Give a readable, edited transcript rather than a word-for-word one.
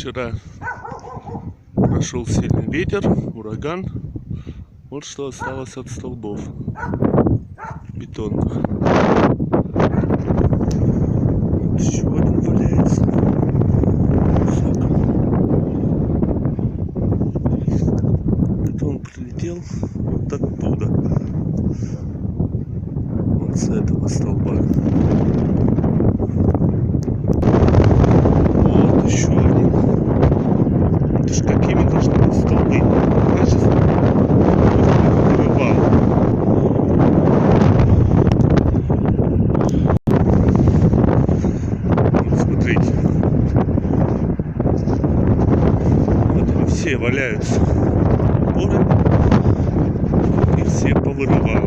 Вчера прошел сильный ветер, ураган. Вот что осталось от столбов бетонных. Вот еще один валяется. Это он прилетел вот оттуда. Вот с этого столба. Вот еще один. Это ж какими должны быть столбы? Качественные. Вырывал. Вот смотрите. Вот они все валяются. Опоры. И все повырывало.